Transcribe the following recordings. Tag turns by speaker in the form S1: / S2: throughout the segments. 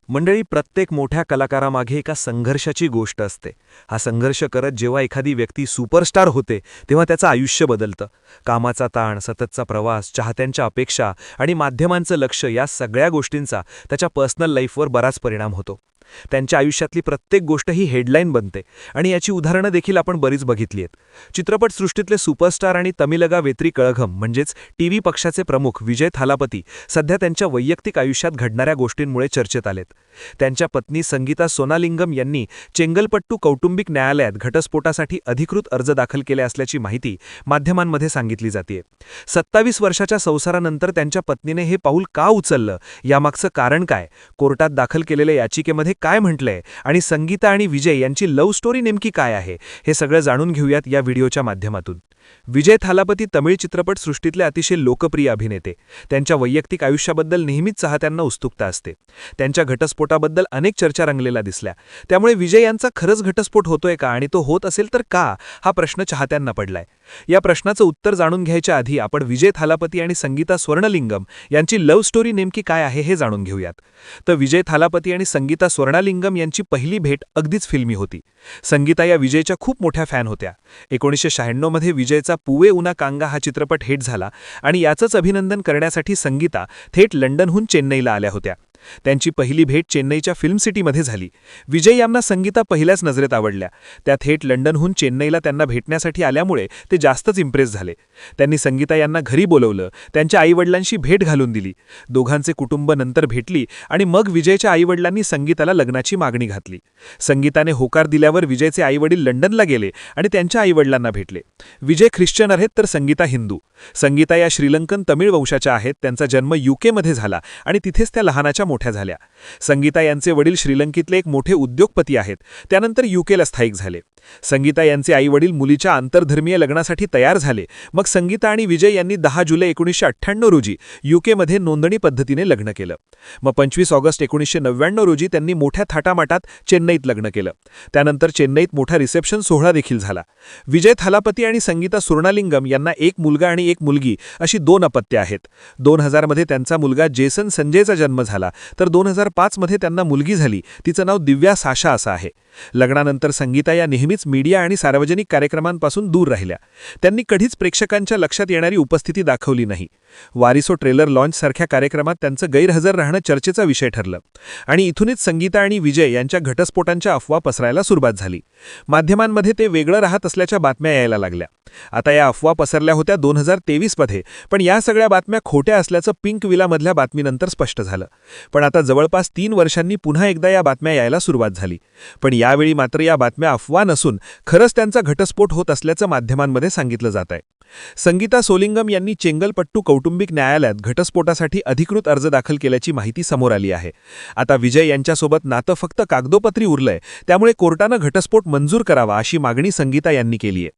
S1: मंडळी, प्रत्येक मोठ्या कलाकारामागे एका संघर्षाची गोष्ट असते. हा संघर्ष करत जेव्हा एखादी व्यक्ती सुपरस्टार होते तेव्हा त्याचं आयुष्य बदलतं. कामाचा ताण, सततचा प्रवास, चाहत्यांच्या अपेक्षा आणि माध्यमांचं लक्ष या सगळ्या गोष्टींचा त्याच्या पर्सनल लाईफवर बराच परिणाम होतो. त्यांच्या आयुष्यातली प्रत्येक गोष्ट ही हेडलाईन बनते आणि याची उदाहरणं देखील आपण बरीच बघितली आहेत. चित्रपटसृष्टीतले सुपरस्टार आणि तमिलगा वेत्री कळघम म्हणजेच टीव्ही पक्षाचे प्रमुख विजय थालापती सध्या त्यांच्या वैयक्तिक आयुष्यात घडणाऱ्या गोष्टींमुळे चर्चेत आलेत. त्यांच्या पत्नी संगीता सोनालिंगम यांनी चेंगलपट्टू कौटुंबिक न्यायालयात घटस्फोटासाठी अधिकृत अर्ज दाखल केले असल्याची माहिती माध्यमांमध्ये सांगितली जाते. 27 वर्षाच्या संसारानंतर त्यांच्या पत्नीने हे पाऊल का उचललं, यामागचं कारण काय, कोर्टात दाखल केलेल्या याचिकेमध्ये काय म्हटलंय आणि संगीता आणि विजय यांची लव्ह स्टोरी नेमकी काय आहे, हे सगळं जाणून घेऊयात या व्हिडिओच्या माध्यमातून. विजय थालापती तमिळ चित्रपटसृष्टीतले अतिशय लोकप्रिय अभिनेते. त्यांच्या वैयक्तिक आयुष्याबद्दल नेहमीच चाहत्यांना उत्सुकता असते. त्यांच्या घटस्फोटाबद्दल अनेक चर्चा रंगलेल्या दिसल्या. त्यामुळे विजय यांचा खरंच घटस्फोट होतोय का आणि तो होत असेल तर का, हा प्रश्न चाहत्यांना पडलाय. या प्रश्नाचं उत्तर जाणून घ्यायच्या आधी आपण विजय थालापती आणि संगीता स्वर्णलिंगम यांची लव्ह स्टोरी नेमकी काय आहे हे जाणून घेऊयात. तर विजय थालापती आणि संगीता स्वर्णलिंगम यांची पहिली भेट अगदीच फिल्मी होती. संगीता या विजयच्या खूप मोठ्या फॅन होत्या. 1996 मध्ये विजयचा पुवे उना कांगा हा चित्रपट हिट झाला आणि याचंच अभिनंदन करण्यासाठी संगीता थेट लंडनहून चेन्नईला आल्या होत्या. त्यांची पहिली भेट चेन्नईच्या फिल्म सिटीमध्ये झाली. विजय यांना संगीता पहिल्याच नजरेत आवडल्या. त्या थेट लंडनहून चेन्नईला त्यांना भेटण्यासाठी आल्यामुळे ते जास्तच इम्प्रेस झाले. त्यांनी संगीता यांना घरी बोलवलं, त्यांच्या आईवडिलांशी भेट घालून दिली. दोघांचे कुटुंब नंतर भेटली आणि मग विजयच्या आईवडिलांनी संगीताला लग्नाची मागणी घातली. संगीताने होकार दिल्यावर विजयचे आईवडील लंडनला गेले आणि त्यांच्या आईवडिलांना भेटले. विजय ख्रिश्चन आहेत तर संगीता हिंदू. संगीता या श्रीलंकन तमिळ वंशाच्या आहेत. त्यांचा जन्म यूकेमध्ये झाला आणि तिथेच त्या लहानाच्या मोठ्या झाल्या. संगीता यांचे वडील श्रीलंकेतले एक मोठे उद्योगपती आहेत. त्यानंतर यूकेला स्थायिक झाले. संगीता यांचे आईवडील मुलीच्या आंतरधर्मीय लग्नासाठी तयार झाले. मग संगीता आणि विजय यांनी 10 जुलै 1998 रोजी यूकेमध्ये नोंदणी पद्धतीने लग्न केलं. मग 25 ऑगस्ट 1999 रोजी त्यांनी मोठ्या थाटामाटात चेन्नईत लग्न केलं. त्यानंतर चेन्नईत मोठा रिसेप्शन सोहळा देखील झाला. विजय थालापती आणि संगीता सोनालिंगम यांना एक मुलगा आणि एक मुलगी अशी 2 अपत्ये आहेत. 2000 मध्ये त्यांचा मुलगा जेसन संजयचा जन्म झाला, तर 2005 मध्ये त्यांना मुलगी झाली. तिचं नाव दिव्या साशा असं आहे. लग्नानंतर संगीता या नेहमीच मीडिया आणि सार्वजनिक कार्यक्रमांपासून दूर राहिल्या. त्यांनी कधीच प्रेक्षकांच्या लक्षात येणारी उपस्थिती दाखवली नाही. वारिसो ट्रेलर लॉन्च सारख्या कार्यक्रमात त्यांचं गैरहजर राहणं चर्चेचा विषय ठरलं आणि इथूनच संगीता आणि विजय यांच्या घटस्फोटांच्या अफवा पसरायला सुरुवात झाली. माध्यमांमध्ये ते वेगळं राहत असल्याच्या बातम्या यायला लागल्या. आता या अफवा पसरल्या होत्या 2023 मध्ये, पण या सगळ्या बातम्या खोट्या असल्याचं पिंक विलामधल्या बातमीनंतर स्पष्ट झालं. पण आता जवळपास 3 वर्षांनी पुन्हा एकदा या बातम्या यायला सुरुवात झाली. पण यावेळी मात्र या बातम्या अफवा नसून खरंच त्यांचा घटस्फोट होत असल्याचं माध्यमांमध्ये सांगितलं जात आहे. संगीता सोलिंगम यांनी चेंगलपट्टू कौटुंबिक न्यायालयात घटस्फोटासाठी अधिकृत अर्ज दाखल केल्याची माहिती समोर आली आहे. आता विजय यांच्यासोबत नातं फक्त कागदोपत्री उरलंय, त्यामुळे कोर्टानं घटस्फोट मंजूर करावा अशी मागणी संगीता यांनी केली आहे.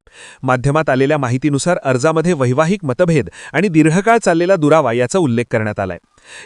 S1: माध्यमात आलेल्या माहितीनुसार अर्जामध्ये वैवाहिक मतभेद आणि दीर्घकाळ चाललेला दुरावा याचा उल्लेख करण्यात आलाय.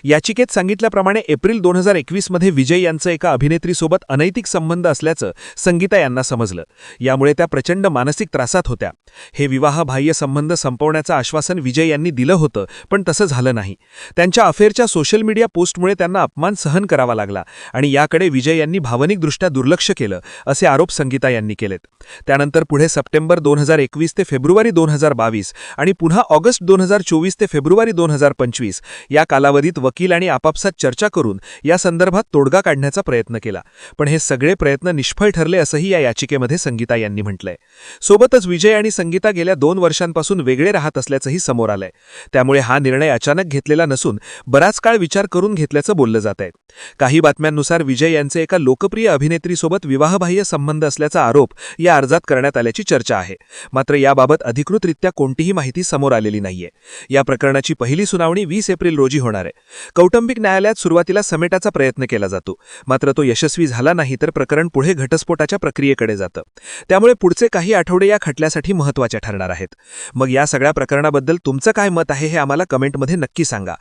S1: याचिकेत सांगितल्याप्रमाणे एप्रिल 2021 मध्ये विजय यांचं एका अभिनेत्रीसोबत अनैतिक संबंध असल्याचं संगीता यांना समजलं. यामुळे त्या प्रचंड मानसिक त्रासात होत्या. हे विवाहबाह्य संबंध संपवण्याचं आश्वासन विजय यांनी दिलं होतं, पण तसं झालं नाही. त्यांच्या अफेअरच्या सोशल मीडिया पोस्टमुळे त्यांना अपमान सहन करावा लागला आणि याकडे विजय यांनी भावनिकदृष्ट्या दुर्लक्ष केलं, असे आरोप संगीता यांनी केलेत. त्यानंतर पुढे सप्टेंबर 2021 ते फेब्रुवारी 2022 आणि पुन्हा ऑगस्ट 2024 ते फेब्रुवारी 2025 या कालावधीत वकील आणि आपापसात चर्चा करून या संदर्भात तोडगा काढण्याचा प्रयत्न केला. पण हे सगळे प्रयत्न निष्फळ ठरले असंही या याचिकेमध्ये संगीता यांनी म्हटलंय. सोबतच विजय आणि संगीता गेल्या 2 वर्षांपासून वेगळे राहत असल्याचंही समोर आलंय. त्यामुळे हा निर्णय अचानक घेतलेला नसून बराच काळ विचार करून घेतल्याचं बोललं जात आहे. काही बातम्यांनुसार विजय यांचे एका लोकप्रिय अभिनेत्रीसोबत विवाहबाह्य संबंध असल्याचा आरोप या अर्जात करण्यात आल्याची चर्चा आहे. मात्र याबाबत अधिकृतरित्या कोणतीही माहिती समोर आलेली नाहीये. या प्रकरणाची पहिली सुनावणी 20 एप्रिल रोजी होणार आहे. कौटुंबिक न्यायालयात सुरुवातीला समेटाचा प्रयत्न केला जातो, मात्र तो यशस्वी झाला नाही तर प्रकरण पुढे घटस्फोटाच्या प्रक्रियेकडे जातं. त्यामुळे पुढचे काही आठवडे या खटल्यासाठी महत्त्वाचे ठरणार आहेत. मग या सगळ्या प्रकरणाबद्दल तुमचं काय मत आहे हे आम्हाला कमेंटमध्ये नक्की सांगा.